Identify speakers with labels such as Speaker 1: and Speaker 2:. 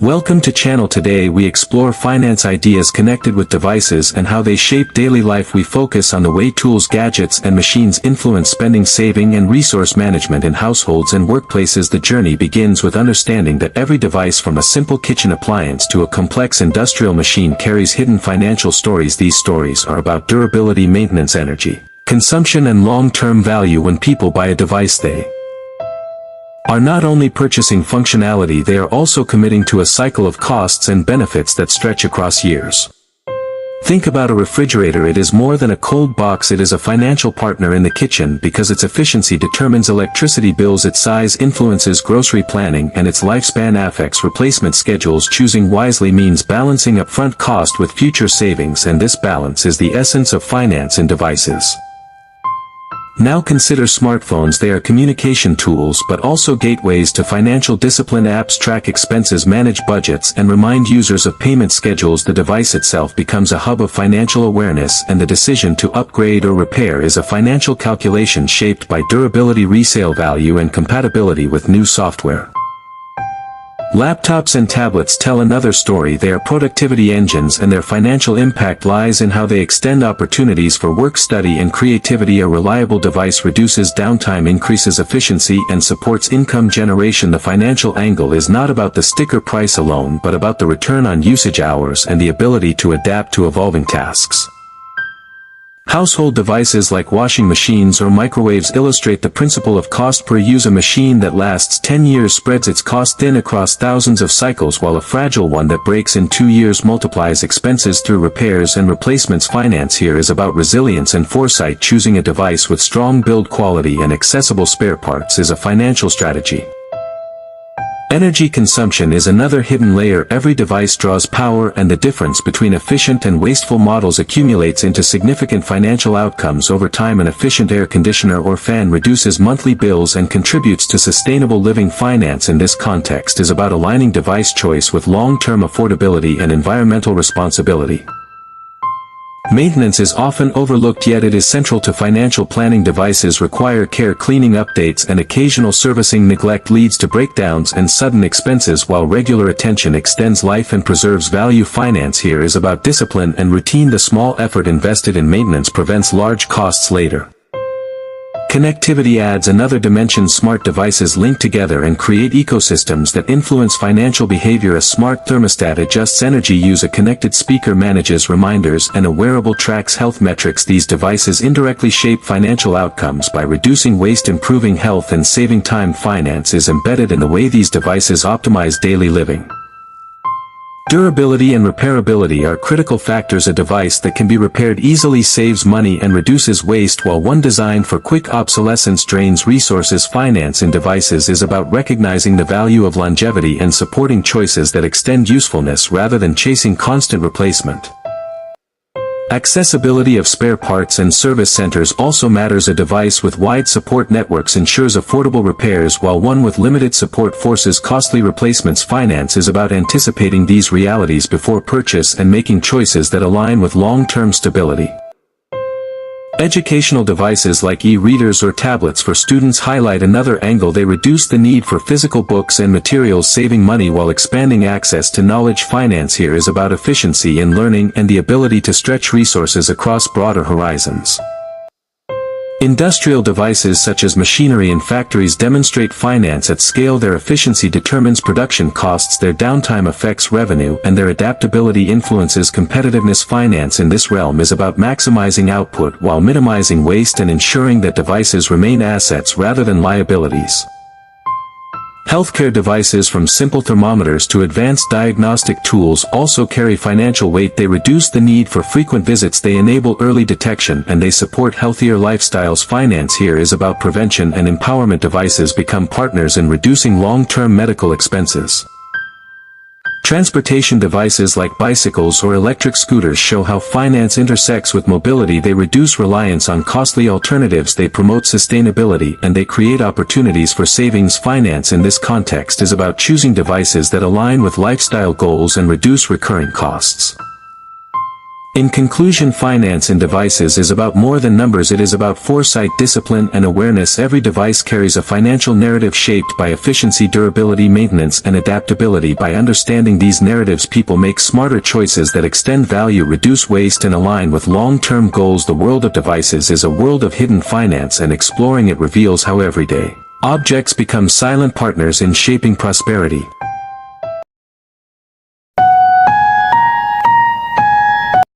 Speaker 1: Welcome to channel. Today we explore finance ideas connected with devices and how they shape daily life. We focus on the way tools, gadgets and machines influence spending, saving and resource management in households and workplaces. The journey begins with understanding that every device from a simple kitchen appliance to a complex industrial machine carries hidden financial stories. These stories are about durability, maintenance, energy consumption and long-term value. When people buy a device, they are not only purchasing functionality, they are also committing to a cycle of costs and benefits that stretch across years. Think about a refrigerator. It is more than a cold box. It is a financial partner in the kitchen because its efficiency determines electricity bills, its size influences grocery planning, and its lifespan affects replacement schedules. Choosing wisely means balancing upfront cost with future savings, and this balance is the essence of finance in devices. Now consider smartphones. They are communication tools but also gateways to financial discipline. Apps track expenses, manage budgets, and remind users of payment schedules. The device itself becomes a hub of financial awareness, and the decision to upgrade or repair is a financial calculation shaped by durability, resale value, and compatibility with new software. Laptops and tablets tell another story. They are productivity engines, and their financial impact lies in how they extend opportunities for work, study, and creativity. A reliable device reduces downtime, increases efficiency, and supports income generation. The financial angle is not about the sticker price alone, but about the return on usage hours and the ability to adapt to evolving tasks. Household devices like washing machines or microwaves illustrate the principle of cost per use. A machine that lasts 10 years spreads its cost thin across thousands of cycles, while a fragile one that breaks in 2 years multiplies expenses through repairs and replacements. Finance here is about resilience and foresight. Choosing a device with strong build quality and accessible spare parts is a financial strategy. Energy consumption is another hidden layer. Every device draws power, and the difference between efficient and wasteful models accumulates into significant financial outcomes over time. An efficient air conditioner or fan reduces monthly bills and contributes to sustainable living. Finance in this context is about aligning device choice with long-term affordability and environmental responsibility. Maintenance is often overlooked, yet it is central to financial planning. Devices require care, cleaning, updates, and occasional servicing. Neglect leads to breakdowns and sudden expenses, while regular attention extends life and preserves value. Finance here is about discipline and routine. The small effort invested in maintenance prevents large costs later. Connectivity adds another dimension. Smart devices link together and create ecosystems that influence financial behavior. A smart thermostat adjusts energy use, a connected speaker manages reminders, and a wearable tracks health metrics. These devices indirectly shape financial outcomes by reducing waste, improving health, and saving time. Finance is embedded in the way these devices optimize daily living. Durability and repairability are critical factors. A device that can be repaired easily saves money and reduces waste, while one designed for quick obsolescence drains resources. Finance in devices is about recognizing the value of longevity and supporting choices that extend usefulness rather than chasing constant replacement. Accessibility of spare parts and service centers also matters. A device with wide support networks ensures affordable repairs, while one with limited support forces costly replacements. Finance is about anticipating these realities before purchase and making choices that align with long-term stability. Educational devices like e-readers or tablets for students highlight another angle. They reduce the need for physical books and materials, saving money while expanding access to knowledge. Finance here is about efficiency in learning and the ability to stretch resources across broader horizons. Industrial devices such as machinery in factories demonstrate finance at scale. Their efficiency determines production costs, their downtime affects revenue, and their adaptability influences competitiveness. Finance in this realm is about maximizing output while minimizing waste and ensuring that devices remain assets rather than liabilities. Healthcare devices, from simple thermometers to advanced diagnostic tools, also carry financial weight. They reduce the need for frequent visits, they enable early detection, and they support healthier lifestyles. Finance here is about prevention and empowerment. Devices become partners in reducing long-term medical expenses. Transportation devices like bicycles or electric scooters show how finance intersects with mobility. They reduce reliance on costly alternatives, they promote sustainability, and they create opportunities for savings. Finance in this context is about choosing devices that align with lifestyle goals and reduce recurring costs. In conclusion, finance in devices is about more than numbers. It is about foresight, discipline, and awareness. Every device carries a financial narrative shaped by efficiency, durability, maintenance, and adaptability. By understanding these narratives, people make smarter choices that extend value, reduce waste, and align with long-term goals. The world of devices is a world of hidden finance, and exploring it reveals how everyday objects become silent partners in shaping prosperity.